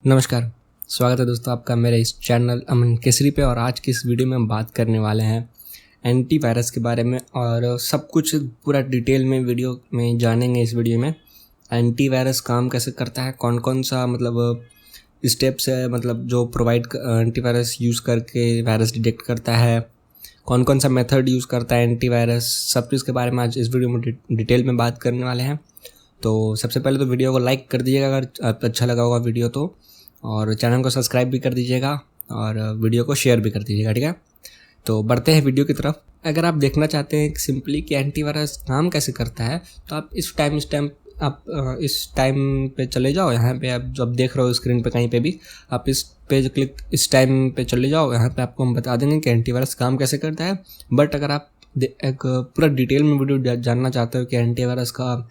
नमस्कार। स्वागत है दोस्तों आपका मेरे इस चैनल अमन केसरी पे। और आज की इस वीडियो में हम बात करने वाले हैं एंटीवायरस के बारे में और सब कुछ पूरा डिटेल में वीडियो में जानेंगे। इस वीडियो में एंटीवायरस काम कैसे करता है, कौन कौन सा स्टेप्स है जो प्रोवाइड एंटीवायरस यूज़ करके वायरस डिटेक्ट करता है, कौन कौन सा मेथड यूज़ करता है एंटीवायरस, सब चीज़ के बारे में आज इस वीडियो में डिटेल में बात करने वाले हैं। तो सबसे पहले तो वीडियो को लाइक कर दीजिएगा अगर आपको अच्छा लगा होगा वीडियो तो, और चैनल को सब्सक्राइब भी कर दीजिएगा और वीडियो को शेयर भी कर दीजिएगा, ठीक है। तो बढ़ते हैं वीडियो की तरफ। अगर आप देखना चाहते हैं सिंपली कि एंटीवायरस काम कैसे करता है तो आप इस टाइम पे चले जाओ। यहाँ पे आप जब देख रहे हो स्क्रीन पे कहीं पे भी, आप इस टाइम पे चले जाओ। यहाँ पे आपको हम बता देंगे कि एंटीवायरस काम कैसे करता है। बट अगर आप एक पूरा डिटेल में वीडियो जानना चाहते हो कि एंटीवायरस का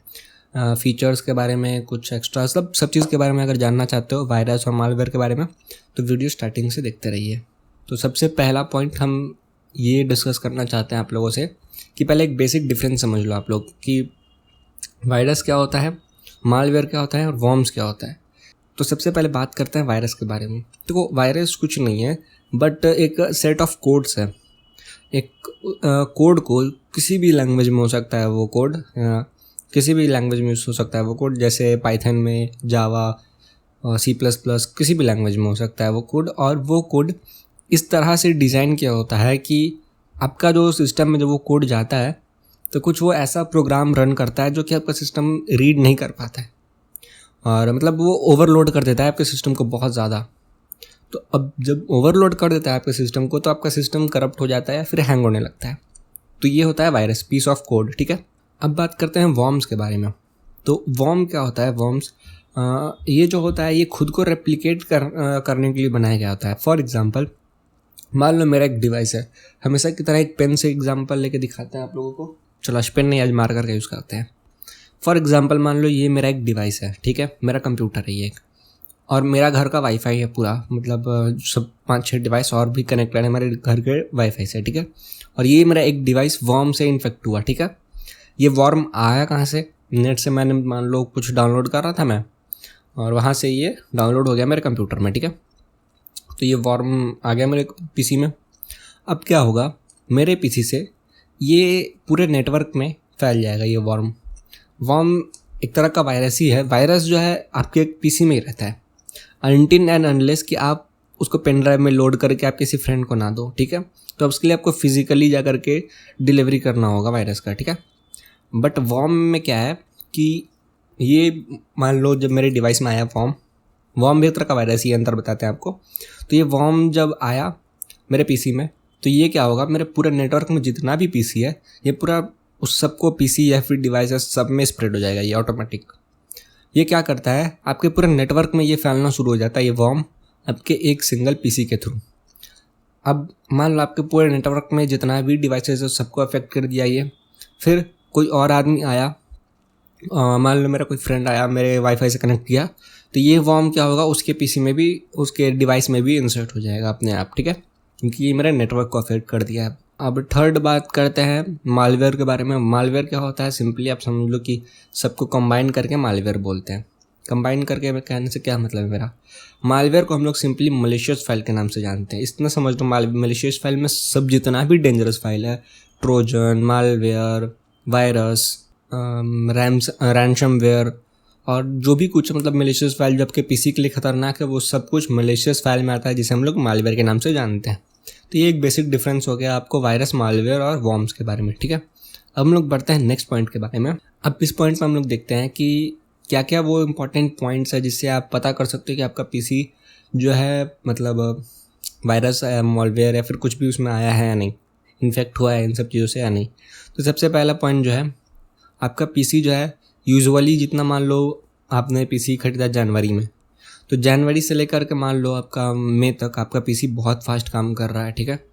फीचर्स के बारे में, कुछ एक्स्ट्रा सब चीज़ के बारे में अगर जानना चाहते हो, वायरस और मालवेयर के बारे में, तो वीडियो स्टार्टिंग से देखते रहिए। तो सबसे पहला पॉइंट हम ये डिस्कस करना चाहते हैं आप लोगों से कि पहले एक बेसिक डिफरेंस समझ लो आप लोग कि वायरस क्या होता है, मालवेयर क्या होता है और वॉर्म्स क्या होता है। तो सबसे पहले बात करते हैं वायरस के बारे में। तो वायरस कुछ नहीं है बट एक सेट ऑफ कोड्स है। एक कोड को किसी भी लैंग्वेज में हो सकता है, वो कोड किसी भी लैंग्वेज में यूज़ हो सकता है वो कोड, जैसे पाइथन में, जावा, C++, किसी भी लैंग्वेज में हो सकता है वो कोड। और वो कोड इस तरह से डिज़ाइन किया होता है कि आपका जो सिस्टम में जब वो कोड जाता है तो कुछ वो ऐसा प्रोग्राम रन करता है जो कि आपका सिस्टम रीड नहीं कर पाता है, और वो ओवरलोड कर देता है आपके सिस्टम को बहुत ज़्यादा। तो अब जब ओवरलोड कर देता है आपके सिस्टम को तो आपका सिस्टम करप्ट हो जाता है या फिर हैंग होने लगता है। तो ये होता है वायरस, पीस ऑफ कोड, ठीक है। अब बात करते हैं वॉर्म्स के बारे में। तो वॉर्म क्या होता है? वॉर्म्स ये जो होता है ये खुद को रेप्लिकेट करने के लिए बनाया गया होता है। फॉर एग्जांपल, मान लो मेरा एक डिवाइस है। हमेशा की तरह एक पेन से एग्जांपल लेके दिखाते हैं आप लोगों को। चलो आज पेन नहीं, आज मार्कर का यूज़ करते हैं। फॉर एग्जांपल मान लो ये मेरा एक डिवाइस है, ठीक है, मेरा कंप्यूटर है ये एक, और मेरा घर का वाईफाई है पूरा, सब 5-6 डिवाइस और भी कनेक्टेड है हमारे घर के वाईफाई से, ठीक है। और ये मेरा एक डिवाइस वॉर्म से इन्फेक्ट हुआ, ठीक है। ये वॉर्म आया कहाँ से? नेट से मैंने मान लो कुछ डाउनलोड कर रहा था मैं, और वहाँ से ये डाउनलोड हो गया मेरे कंप्यूटर में, ठीक है। तो ये वॉर्म आ गया मेरे पीसी में। अब क्या होगा, मेरे पीसी से ये पूरे नेटवर्क में फैल जाएगा। ये वॉर्म एक तरह का वायरस ही है। वायरस जो है आपके पीसी में ही रहता है अनटिल एंड अनलेस कि आप उसको पेन ड्राइव में लोड करके आप किसी फ्रेंड को ना दो, ठीक है। तो अब उसके लिए आपको फिजिकली जा करके डिलीवरी करना होगा वायरस का, ठीक है। बट वॉर्म में क्या है कि ये मान लो जब मेरे डिवाइस में आया वॉर्म भी एक तरह का वायरस ही अंदर बताते हैं आपको। तो ये वॉर्म जब आया मेरे पीसी में तो ये क्या होगा, मेरे पूरे नेटवर्क में जितना भी पीसी है ये पूरा उस सबको पीसी या फिर डिवाइसेस सब में स्प्रेड हो जाएगा ये ऑटोमेटिक। ये क्या करता है, आपके पूरे नेटवर्क में ये फैलना शुरू हो जाता है ये वॉर्म आपके एक सिंगल पीसी के थ्रू। अब मान लो आपके पूरे नेटवर्क में जितना भी डिवाइसेस है सबको अफेक्ट कर दिया ये। फिर कोई और आदमी आया, मान लो मेरा कोई फ्रेंड आया, मेरे वाईफाई से कनेक्ट किया, तो ये वॉर्म क्या होगा, उसके पीसी में भी, उसके डिवाइस में भी इंसर्ट हो जाएगा अपने आप, ठीक है, क्योंकि ये मेरे नेटवर्क को अफेक्ट कर दिया है। अब थर्ड बात करते हैं मालवेयर के बारे में। मालवेयर क्या होता है? सिंपली आप समझ लो कि सबको कंबाइन करके मालवेयर बोलते हैं। कंबाइन करके कहने से क्या मतलब है मेरा? मालवेयर को हम लोग सिंपली मलिशियस फाइल के नाम से जानते हैं। इतना समझ लो, मलिशियस फाइल में सब जितना भी डेंजरस फाइल है, ट्रोजन, मालवेयर, वायरस, रैंसमवेयर और जो भी कुछ मलिशियस फाइल जो आपके पीसी के लिए खतरनाक है वो सब कुछ मलिशियस फाइल में आता है, जिसे हम लोग मालवेयर के नाम से जानते हैं। तो ये एक बेसिक डिफरेंस हो गया आपको वायरस, मालवेयर और वॉर्म्स के बारे में, ठीक है। अब हम लोग बढ़ते हैं नेक्स्ट पॉइंट के बारे में। अब इस पॉइंट में हम लोग देखते हैं कि क्या क्या वो इम्पोर्टेंट पॉइंट्स है जिससे आप पता कर सकते हो कि आपका पीसी जो है वायरस, मालवेयर या फिर कुछ भी उसमें आया है या नहीं, इन्फेक्ट हुआ है इन सब चीज़ों से या नहीं। तो सबसे पहला पॉइंट जो है, आपका पीसी जो है यूजुअली जितना, मान लो आपने पीसी खरीदा जनवरी में, तो जनवरी से लेकर के मान लो आपका मई तक आपका पीसी बहुत फास्ट काम कर रहा है, ठीक है,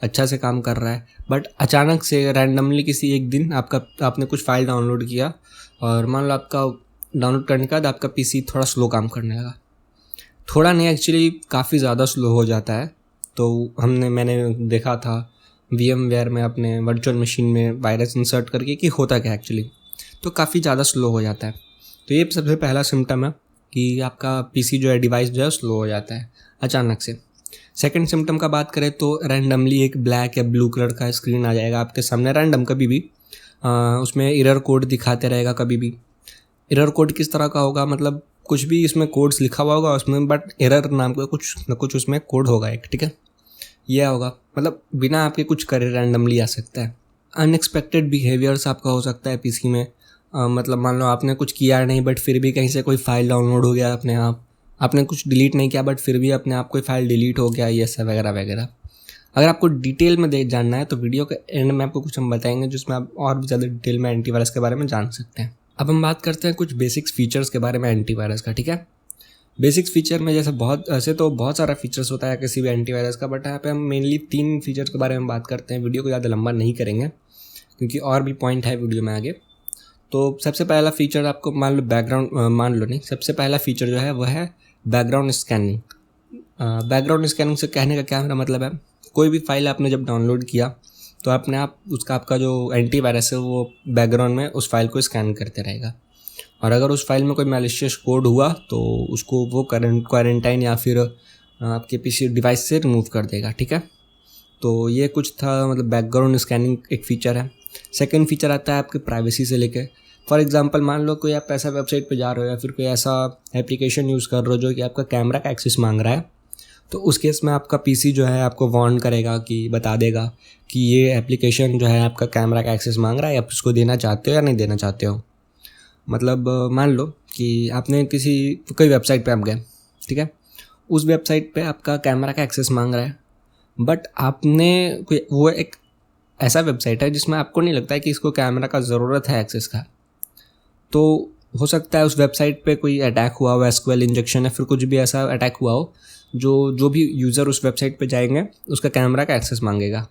अच्छा से काम कर रहा है। बट अचानक से रैंडमली किसी एक दिन आपने कुछ फाइल डाउनलोड किया और मान लो आपका डाउनलोड करने के बाद आपका पीसी थोड़ा स्लो काम करने लगा। थोड़ा नहीं, एक्चुअली काफ़ी ज़्यादा स्लो हो जाता है। तो मैंने देखा था VMware में अपने वर्चुअल मशीन में वायरस इंसर्ट करके कि होता क्या एक्चुअली, तो काफ़ी ज़्यादा स्लो हो जाता है। तो ये सबसे पहला सिम्टम है कि आपका पीसी जो है, डिवाइस जो है स्लो हो जाता है अचानक से। सेकंड सिम्टम का बात करें तो रैंडमली एक ब्लैक या ब्लू कलर का स्क्रीन आ जाएगा आपके सामने रैंडम कभी भी। उसमें एरर कोड दिखाते रहेगा कभी भी। एरर कोड किस तरह का होगा, मतलब कुछ भी इसमें कोड्स लिखा हुआ होगा उसमें, बट एरर नाम का कुछ न कुछ उसमें कोड होगा एक, ठीक है। यह होगा मतलब बिना आपके कुछ करे रैंडमली आ सकता है। अनएक्सपेक्टेड बिहेवियर्स आपका हो सकता है पीसी में। मतलब मान लो आपने कुछ किया नहीं बट फिर भी कहीं से कोई फाइल डाउनलोड हो गया अपने आप, आपने कुछ डिलीट नहीं किया बट फिर भी अपने आप कोई फाइल डिलीट हो गया, ये सब वगैरह वगैरह। अगर आपको डिटेल में जानना है तो वीडियो के एंड में आपको कुछ हम बताएंगे जिसमें आप और भी ज़्यादा डिटेल में एंटीवायरस के बारे में जान सकते हैं। अब हम बात करते हैं कुछ बेसिक्स फीचर्स के बारे में एंटीवायरस का, ठीक है। बेसिक्स फीचर में जैसे ऐसे तो बहुत सारा फीचर्स होता है किसी भी एंटीवायरस का, बट यहाँ पे हम मेनली 3 फीचर्स के बारे में बात करते हैं। वीडियो को ज़्यादा लंबा नहीं करेंगे क्योंकि और भी पॉइंट है वीडियो में आगे। तो सबसे पहला फीचर आपको सबसे पहला फीचर जो है वह है बैकग्राउंड स्कैनिंग। बैकग्राउंड स्कैनिंग से कहने का क्या मेरा मतलब है, कोई भी फाइल आपने जब डाउनलोड किया तो अपने आप आपका जो एंटीवायरस है वो बैकग्राउंड में उस फाइल को स्कैन करते रहेगा, और अगर उस फाइल में कोई मैलिशियस कोड हुआ तो उसको वो क्वारंटाइन या फिर आपके पीसी डिवाइस से रिमूव कर देगा, ठीक है। तो ये कुछ था, मतलब बैकग्राउंड स्कैनिंग एक फ़ीचर है। सेकंड फीचर आता है आपके प्राइवेसी से लेके। फॉर एग्जांपल मान लो कोई आप ऐसा वेबसाइट पे जा रहे हो या फिर कोई ऐसा एप्लीकेशन यूज़ कर रहे हो जो कि आपका कैमरा का एक्सेस मांग रहा है, तो उस केस में आपका पीसी जो है आपको वार्न करेगा कि बता देगा कि ये एप्लीकेशन जो है आपका कैमरा का एक्सेस मांग रहा है, आप उसको देना चाहते हो या नहीं देना चाहते हो। मतलब मान लो कि आपने कोई वेबसाइट पे आप गए, ठीक है, उस वेबसाइट पे आपका कैमरा का एक्सेस मांग रहा है, बट आपने वो एक ऐसा वेबसाइट है जिसमें आपको नहीं लगता है कि इसको कैमरा का ज़रूरत है एक्सेस का, तो हो सकता है उस वेबसाइट पे कोई अटैक हुआ हो, एसक्यूएल इंजेक्शन या फिर कुछ भी ऐसा अटैक हुआ हो जो भी यूज़र उस वेबसाइट पे जाएंगे उसका कैमरा का एक्सेस मांगेगा,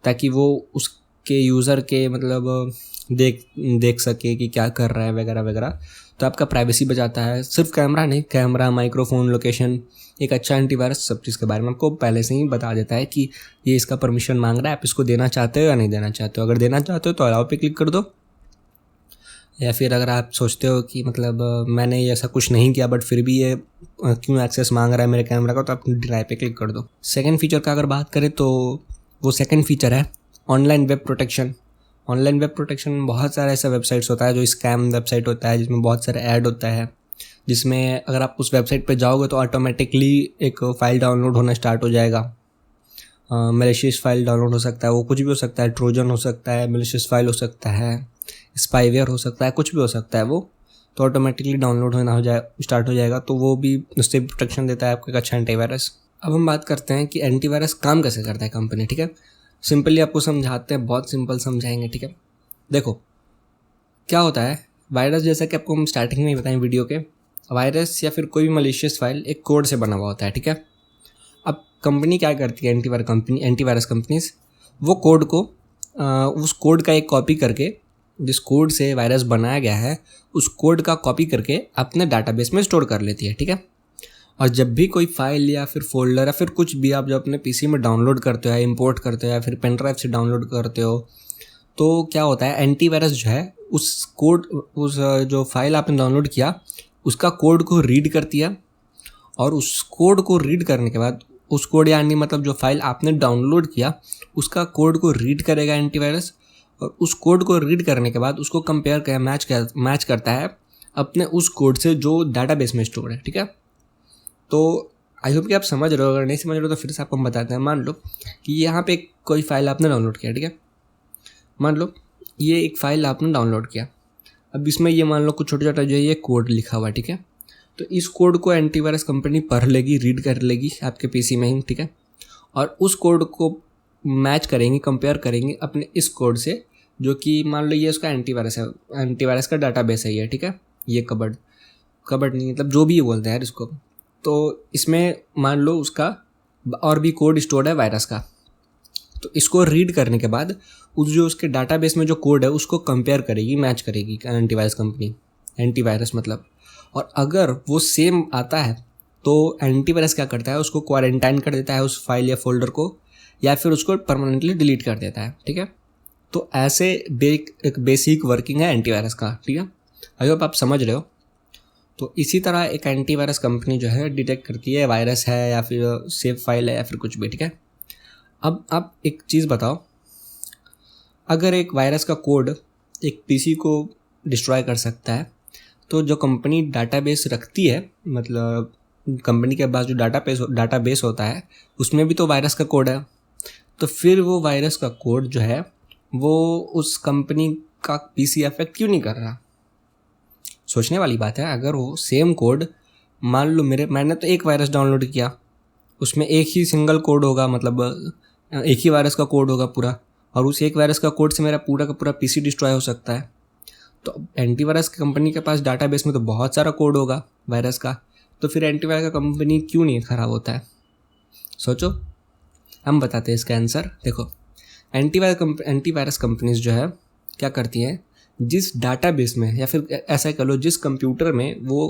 ताकि वो उसके यूज़र के मतलब देख सके कि क्या कर रहा है वगैरह वगैरह। तो आपका प्राइवेसी बचाता है। सिर्फ कैमरा नहीं, कैमरा, माइक्रोफोन, लोकेशन, एक अच्छा एंटीवायरस सब चीज़ के बारे में आपको पहले से ही बता देता है कि ये इसका परमिशन मांग रहा है, आप इसको देना चाहते हो या नहीं देना चाहते हो। अगर देना चाहते हो तो अलाउ पे क्लिक कर दो, या फिर अगर आप सोचते हो कि मतलब मैंने ऐसा कुछ नहीं किया बट फिर भी ये क्यों एक्सेस मांग रहा है मेरे कैमरा का, तो आप डिनाई पे क्लिक कर दो। सेकंड फीचर का अगर बात करें तो वो सेकंड फीचर है online web protection. Online web protection में बहुत सारा ऐसा वेबसाइट्स होता है जो स्कैम वेबसाइट होता है, जिसमें बहुत सारे ऐड होता है, जिसमें अगर आप उस वेबसाइट पे जाओगे तो ऑटोमेटिकली एक फ़ाइल डाउनलोड होना स्टार्ट हो जाएगा। मैलिशियस फाइल डाउनलोड हो सकता है, वो कुछ भी हो सकता है, ट्रोजन हो सकता है, मैलिशियस फाइल हो सकता है, स्पाईवेयर हो सकता है, कुछ भी हो सकता है वो, तो ऑटोमेटिकली डाउनलोड स्टार्ट हो जाएगा। तो वो भी उससे प्रोटेक्शन देता है आपको एक अच्छा एंटीवायरस। अब हम बात करते हैं कि एंटीवायरस काम कैसे करता है कंपनी, ठीक है। सिंपली आपको समझाते हैं, बहुत सिंपल समझाएंगे, ठीक है। देखो क्या होता है, वायरस जैसा कि आपको हम स्टार्टिंग में ही बताएं वीडियो के, वायरस या फिर कोई भी मलिशियस फाइल एक कोड से बना हुआ होता है, ठीक है। अब कंपनी क्या करती है, एंटीवायरस कंपनीज, वो कोड को उस कोड का एक कॉपी करके, जिस कोड से वायरस बनाया गया है उस कोड का कॉपी करके अपने डाटाबेस में स्टोर कर लेती है, ठीक है। और जब भी कोई फाइल या फिर फोल्डर या फिर कुछ भी आप जब अपने पीसी में डाउनलोड करते हो या इंपोर्ट करते हो या फिर पेन ड्राइव से डाउनलोड करते हो, तो क्या होता है, एंटीवायरस जो है उस जो फाइल आपने डाउनलोड किया उसका कोड को रीड करती है, और उस कोड को रीड करने के बाद उस कोड यानी मतलब जो फाइल आपने डाउनलोड किया उसका कोड को रीड करेगा एंटीवायरस, और उस कोड को रीड करने के बाद उसको मैच करता है अपने उस कोड से जो डाटाबेस में स्टोर है, ठीक है। तो आई होप कि आप समझ रहे हो, अगर नहीं समझ रहे हो तो फिर से आपको हम बताते हैं। मान लो कि यहाँ पे कोई फाइल आपने डाउनलोड किया, ठीक है। मान लो ये एक फ़ाइल आपने डाउनलोड किया, अब इसमें ये मान लो कुछ छोटा छोटा जो है ये कोड लिखा हुआ है, ठीक है। तो इस कोड को एंटीवायरस कंपनी पढ़ लेगी, रीड कर लेगी आपके पीसी में ही, ठीक है, और उस कोड को मैच करेंगे, कंपेयर करेंगे अपने इस कोड से, जो कि मान लो ये उसका एंटीवायरस है, एंटीवायरस का डाटाबेस है ये, ठीक है। ये कबर्ड नहीं, मतलब जो भी ये बोलते हैं यार इसको। तो इसमें मान लो उसका और भी कोड स्टोर्ड है वायरस का, तो इसको रीड करने के बाद उस जो उसके डाटाबेस में जो कोड है उसको कंपेयर करेगी, मैच करेगी एंटीवायरस कंपनी, एंटीवायरस मतलब। और अगर वो सेम आता है तो एंटीवायरस क्या करता है, उसको क्वारंटाइन कर देता है उस फाइल या फोल्डर को, या फिर उसको परमानेंटली डिलीट कर देता है, ठीक है। तो ऐसे एक बेसिक वर्किंग है एंटीवायरस का, ठीक है। आई होप आप समझ रहे हो। तो इसी तरह एक एंटीवायरस कंपनी जो है डिटेक्ट करती है वायरस है या फिर सेव फाइल है या फिर कुछ भी, ठीक है। अब आप एक चीज़ बताओ, अगर एक वायरस का कोड एक पीसी को डिस्ट्रॉय कर सकता है, तो जो कंपनी डाटाबेस रखती है, मतलब कंपनी के पास जो डाटाबेस होता है उसमें भी तो वायरस का कोड है, तो फिर वो वायरस का कोड जो है वो उस कंपनी का पीसी अफेक्ट क्यों नहीं कर रहा। सोचने वाली बात है। अगर वो सेम कोड, मान लो मैंने तो एक वायरस डाउनलोड किया, उसमें एक ही सिंगल कोड होगा, मतलब एक ही वायरस का कोड होगा पूरा, और उस एक वायरस का कोड से मेरा पूरा का पूरा पीसी डिस्ट्रॉय हो सकता है। तो एंटीवायरस कंपनी के पास डाटाबेस में तो बहुत सारा कोड होगा वायरस का, तो फिर एंटीवायरस का कंपनी क्यों नहीं ख़राब होता है। सोचो, हम बताते हैं इसका आंसर। देखो, एंटीवायरस कंपनीज जो है क्या करती हैं, जिस डाटाबेस में या फिर ऐसा कह लो जिस कंप्यूटर में वो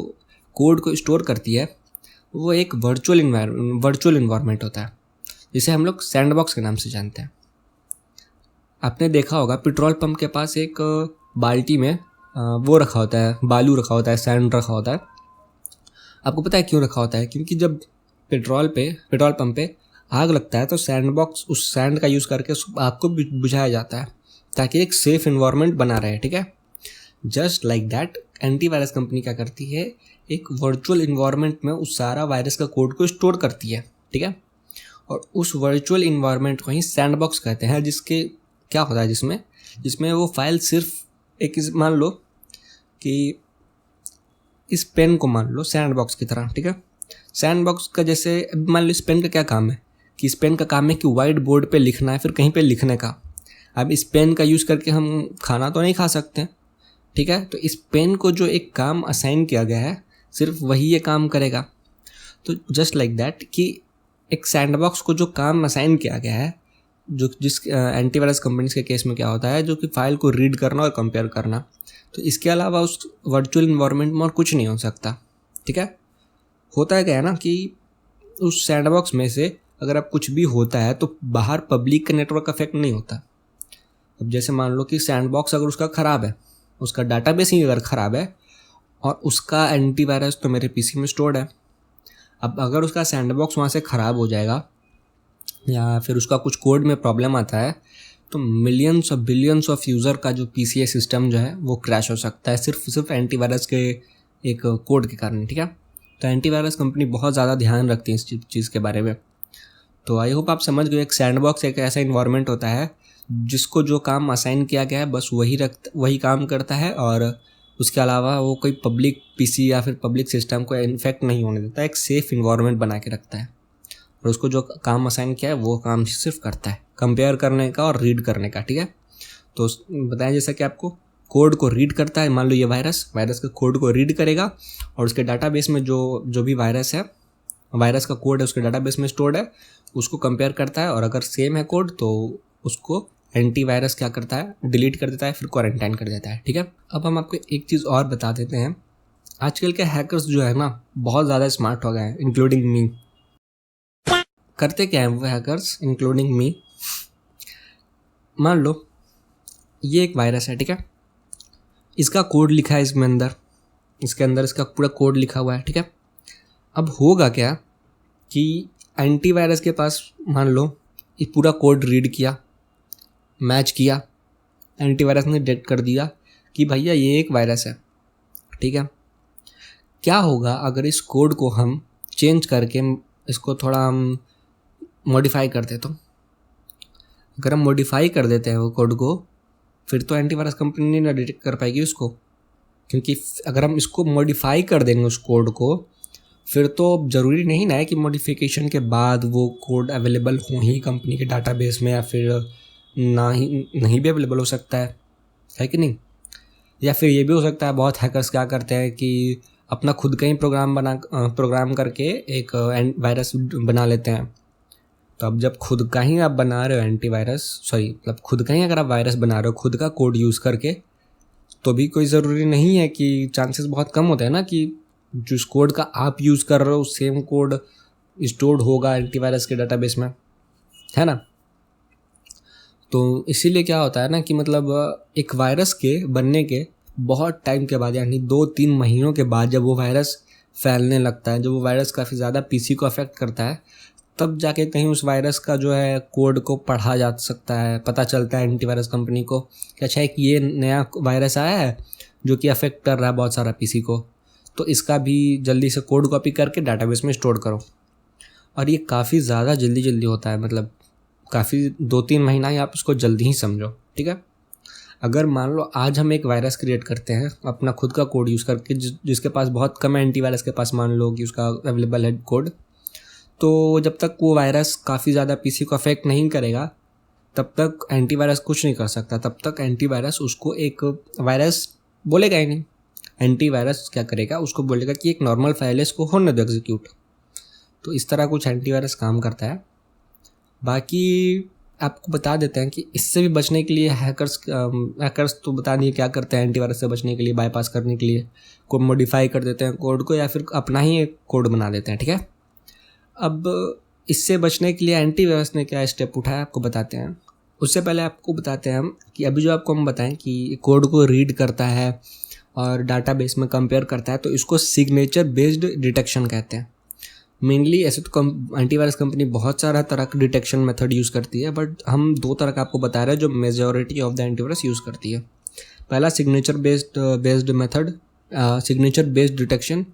कोड को स्टोर करती है, वो एक वर्चुअल इन्वायरमेंट होता है, जिसे हम लोग सैंडबॉक्स के नाम से जानते हैं। आपने देखा होगा पेट्रोल पंप के पास एक बाल्टी में वो रखा होता है, बालू रखा होता है, सैंड रखा होता है। आपको पता है क्यों रखा होता है? क्योंकि जब पेट्रोल पंप पे आग लगता है तो सैंडबॉक्स, उस सैंड का यूज़ करके उस आग को बुझाया जाता है, ताकि एक सेफ इन्वायरमेंट बना रहे, ठीक है। Just like that antivirus company क्या करती है, एक वर्चुअल इन्वायरमेंट में उस सारा वायरस का कोड को स्टोर करती है, ठीक है। और उस वर्चुअल इन्वायरमेंट को ही सैंडबॉक्स कहते हैं, जिसके क्या होता है, जिसमें वो फाइल सिर्फ एक, मान लो कि इस पेन को मान लो सैंडबॉक्स की तरह, ठीक है। सैंडबॉक्स का जैसे मान लो इस पेन का क्या काम है, कि इस पेन का काम है कि वाइट बोर्ड पे लिखना है, फिर कहीं पे लिखने का। अब इस पेन का यूज़ करके हम खाना तो नहीं खा सकते, ठीक है। तो इस पेन को जो एक काम असाइन किया गया है, सिर्फ वही ये काम करेगा। तो जस्ट लाइक दैट कि एक सैंडबॉक्स को जो काम असाइन किया गया है, जो जिस एंटीवायरस कंपनीज के केस में क्या होता है, जो कि फाइल को रीड करना और कंपेयर करना, तो इसके अलावा उस वर्चुअल इन्वायरमेंट में और कुछ नहीं हो सकता, ठीक है। होता है क्या है ना कि उस सैंडबॉक्स में से अगर अब कुछ भी होता है तो बाहर पब्लिक का नेटवर्क अफेक्ट नहीं होता। अब जैसे मान लो कि सैंडबॉक्स अगर उसका ख़राब है, उसका डाटाबेस ही अगर ख़राब है और उसका एंटीवायरस तो मेरे पीसी में स्टोर्ड है, अब अगर उसका सैंडबॉक्स वहाँ से ख़राब हो जाएगा या फिर उसका कुछ कोड में प्रॉब्लम आता है, तो मिलियंस और बिलियंस ऑफ यूज़र का जो पीसीए सिस्टम जो है वो क्रैश हो सकता है, सिर्फ एंटीवायरस के एक कोड के कारण, ठीक है। तो एंटीवायरस कंपनी बहुत ज़्यादा ध्यान रखती है इस चीज़ के बारे में। तो आई होप आप समझ गए, एक सैंडबॉक्स एक ऐसा इन्वायरमेंट होता है जिसको जो काम असाइन किया गया है बस वही काम करता है, और उसके अलावा वो कोई पब्लिक पीसी या फिर पब्लिक सिस्टम को इन्फेक्ट नहीं होने देता, एक सेफ़ इन्वायरमेंट बना के रखता है, और उसको जो काम असाइन किया है वो काम सिर्फ करता है कंपेयर करने का और रीड करने का, ठीक है। तो बताया जैसा कि आपको कोड को रीड करता है, मान लो ये वायरस का कोड को रीड करेगा और उसके डाटाबेस में जो भी वायरस का कोड है उसके डाटाबेस में स्टोर्ड है, उसको कंपेयर करता है, और अगर सेम है कोड तो उसको एंटीवायरस क्या करता है, डिलीट कर देता है, फिर क्वारंटाइन कर देता है, ठीक है। अब हम आपको एक चीज़ और बता देते हैं, आजकल के हैकर्स जो है ना बहुत ज़्यादा स्मार्ट हो गए हैं, इंक्लूडिंग मी। करते क्या है वो हैकर्स, इंक्लूडिंग मी, मान लो ये एक वायरस है, ठीक है, इसका कोड लिखा है इसके अंदर इसका पूरा कोड लिखा हुआ है, ठीक है। अब होगा क्या कि एंटीवायरस के पास मान लो ये पूरा कोड रीड किया, मैच किया, एंटीवायरस ने डिटेक्ट कर दिया कि भैया ये एक वायरस है, ठीक है। क्या होगा अगर इस कोड को हम चेंज करके इसको थोड़ा हम मॉडिफाई कर दे, तो अगर हम मॉडिफाई कर देते हैं वो कोड को, फिर तो एंटीवायरस कंपनी नहीं डिटेक्ट कर पाएगी उसको, क्योंकि अगर हम इसको मॉडिफाई कर देंगे उस कोड को, फिर तो ज़रूरी नहीं ना है कि मॉडिफिकेशन के बाद वो कोड अवेलेबल हो ही कंपनी के डाटाबेस में, या फिर नहीं भी अवेलेबल हो सकता है कि नहीं। या फिर ये भी हो सकता है, बहुत हैकर्स क्या करते हैं कि अपना खुद का ही प्रोग्राम करके एक वायरस बना लेते हैं। तो अब जब खुद का ही आप बना रहे हो मतलब खुद का ही अगर आप वायरस बना रहे हो खुद का कोड यूज़ करके, तो भी कोई ज़रूरी नहीं है कि चांसेस बहुत कम होते हैं ना कि जिस कोड का आप यूज़ कर रहे हो सेम कोड स्टोर्ड होगा एंटीवायरस के डाटाबेस में, है ना। तो इसीलिए क्या होता है ना कि मतलब एक वायरस के बनने के बहुत टाइम के बाद यानी 2-3 महीनों के बाद जब वो वायरस फैलने लगता है, जब वो वायरस काफ़ी ज़्यादा पीसी को अफेक्ट करता है, तब जाके कहीं उस वायरस का जो है कोड को पढ़ा जा सकता है, पता चलता है एंटीवायरस कंपनी को कि अच्छा एक ये नया वायरस आया है जो कि अफेक्ट कर रहा है बहुत सारा पीसी को, तो इसका भी जल्दी से कोड कॉपी करके डाटाबेस में स्टोर करो। और ये काफ़ी ज़्यादा जल्दी होता है, मतलब काफ़ी 2-3 महीना ही आप इसको जल्दी ही समझो, ठीक है। अगर मान लो आज हम एक वायरस क्रिएट करते हैं अपना खुद का कोड यूज़ करके, जिसके पास बहुत कम है एंटीवायरस के पास, मान लो कि उसका अवेलेबल है कोड, तो जब तक वो वायरस काफ़ी ज़्यादा पीसी को अफेक्ट नहीं करेगा तब तक एंटीवायरस कुछ नहीं कर सकता। तब तक एंटीवायरस उसको एक वायरस बोलेगा ही नहीं। एंटीवायरस क्या करेगा, उसको बोलेगा कि एक नॉर्मल फाइल है, इसको होने दो एग्जीक्यूट। तो इस तरह कुछ एंटीवायरस काम करता है। बाकी आपको बता देते हैं कि इससे भी बचने के लिए हैकर्स तो बता दिए क्या करते हैं एंटीवायरस से बचने के लिए, बाईपास करने के लिए को मॉडिफाई कर देते हैं कोड को, या फिर अपना ही एक कोड बना देते हैं, ठीक है। अब इससे बचने के लिए एंटीवायरस ने क्या स्टेप उठाया आपको बताते हैं। उससे पहले आपको बताते हैं हम कि अभी जो आपको हम बताएं कि कोड को रीड करता है और डाटाबेस में कंपेयर करता है, तो इसको सिग्नेचर बेस्ड डिटेक्शन कहते हैं। मेनली ऐसे तो एंटीवायरस कंपनी बहुत सारा तरह का डिटेक्शन मेथड यूज़ करती है, बट हम 2 तरह का आपको बता रहे हैं जो majority of the antivirus use करती है। पहला signature based method, signature based detection.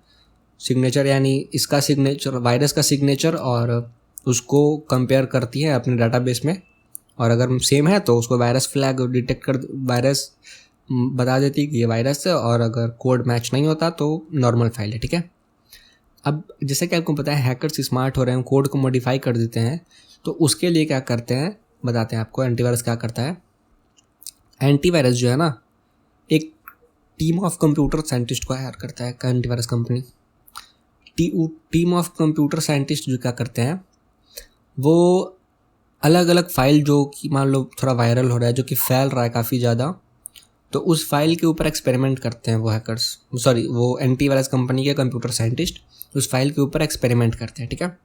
Signature यानी इसका सिग्नेचर, वायरस का सिग्नेचर, और उसको कंपेयर करती है अपने डाटाबेस में, और अगर सेम है तो उसको वायरस फ्लैग डिटेक्ट कर, वायरस बता देती है कि ये वायरस है, और अगर कोड मैच नहीं होता तो नॉर्मल फाइल है, ठीक है। अब जैसे कि आपको पता है हैकर्स स्मार्ट हो रहे हैं, कोड को मॉडिफाई कर देते हैं, तो उसके लिए क्या करते हैं बताते हैं आपको। एंटीवायरस क्या करता है, एंटीवायरस जो है ना, एक टीम ऑफ कंप्यूटर साइंटिस्ट को हायर करता है antivirus company. Team of computer scientist जो क्या करते हैं, वो अलग अलग फाइल जो कि मान लो थोड़ा वायरल हो रहा है, जो कि फैल रहा है काफ़ी ज़्यादा, तो उस फाइल के ऊपर एक्सपेरिमेंट करते हैं वो एंटीवायरस कंपनी के कंप्यूटर साइंटिस्ट उस फाइल के ऊपर एक्सपेरिमेंट करते हैं, ठीक है।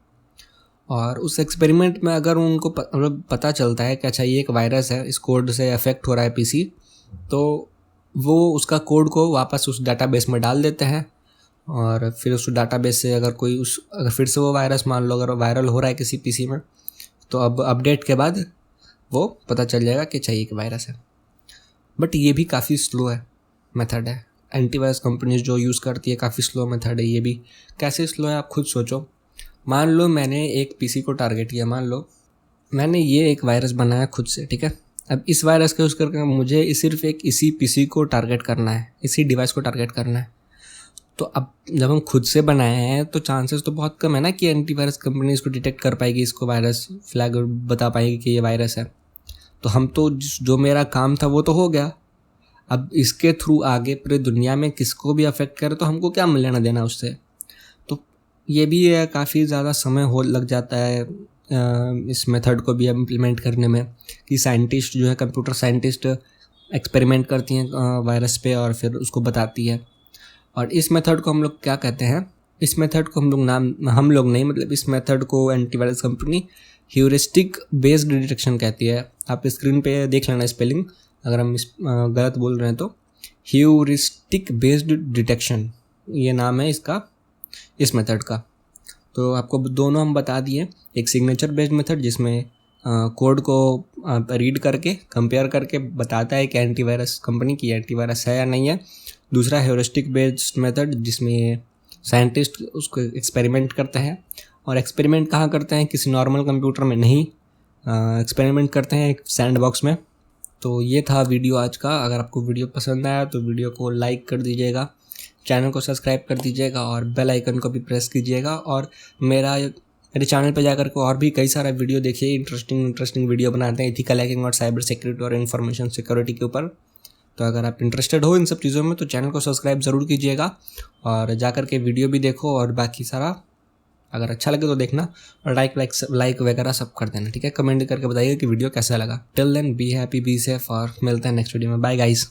और उस एक्सपेरिमेंट में अगर उनको पता चलता है कि अच्छा ये एक वायरस है, इस कोड से अफेक्ट हो रहा है पीसी, तो वो उसका कोड को वापस उस डाटाबेस में डाल देते हैं, और फिर उस डाटाबेस से अगर फिर से वो वायरस मान लो अगर वायरल हो रहा है किसी पीसी में, तो अब अपडेट के बाद वो पता चल जाएगा कि चाहिए कि वायरस है। बट ये भी काफ़ी स्लो है मेथड है, एंटीवायरस कंपनीज जो यूज़ करती है काफ़ी स्लो मेथड है ये भी। कैसे स्लो है आप खुद सोचो। मान लो मैंने एक पीसी को टारगेट किया, मान लो मैंने ये एक वायरस बनाया खुद से, ठीक है। अब इस वायरस का यूज़ करके मुझे सिर्फ इसी पीसी को टारगेट करना है, इसी डिवाइस को टारगेट करना है। तो अब जब हम खुद से बनाए हैं तो चांसेस तो बहुत कम है ना कि एंटीवायरस कंपनी इसको डिटेक्ट कर पाएगी, इसको वायरस फ्लैग बता पाएगी कि ये वायरस है। तो हम तो जो मेरा काम था वो तो हो गया, अब इसके थ्रू आगे पूरे दुनिया में किसको भी अफेक्ट करे तो हमको क्या लेना देना उससे। तो ये भी काफ़ी ज़्यादा समय लग जाता है इस मेथड को भी इम्प्लीमेंट करने में, कि साइंटिस्ट जो है कंप्यूटर साइंटिस्ट एक्सपेरिमेंट करती हैं वायरस पे और फिर उसको बताती है। और इस मेथड को हम लोग क्या कहते हैं, इस मेथड को इस मेथड को antivirus company heuristic based detection कहती है। आप स्क्रीन पे देख लेना स्पेलिंग अगर हम गलत बोल रहे हैं तो। ह्यूरिस्टिक बेस्ड डिटेक्शन ये नाम है इसका, इस मेथड का। तो आपको दोनों हम बता दिए, एक सिग्नेचर बेस्ड मेथड जिसमें कोड को रीड करके कंपेयर करके बताता है कि एंटीवायरस कंपनी की एंटीवायरस है या नहीं है। दूसरा ह्यूरिस्टिक बेस्ड मेथड जिसमें साइंटिस्ट उसको एक्सपेरिमेंट करते हैं, और एक्सपेरिमेंट कहाँ करते हैं, किसी नॉर्मल कंप्यूटर में नहीं, एक्सपेरिमेंट करते हैं एक सैंड बॉक्स में। तो ये था वीडियो आज का। अगर आपको वीडियो पसंद आया तो वीडियो को लाइक कर दीजिएगा, चैनल को सब्सक्राइब कर दीजिएगा और बेल आइकन को भी प्रेस कीजिएगा। और मेरे चैनल पर जाकर के और भी कई सारा वीडियो देखिए, इंटरेस्टिंग वीडियो बनाते हैं एथिकल हैकिंग और साइबर सिक्योरिटी और इन्फॉर्मेशन सिक्योरिटी के ऊपर। तो अगर आप इंटरेस्टेड हो इन सब चीज़ों में तो चैनल को सब्सक्राइब ज़रूर कीजिएगा और जाकर के वीडियो भी देखो, और बाकी सारा अगर अच्छा लगे तो देखना, और लाइक वगैरह सब कर देना, ठीक है। कमेंट करके बताइए कि वीडियो कैसा लगा। Till then be happy, be safe, और मिलते हैं नेक्स्ट वीडियो में। Bye guys.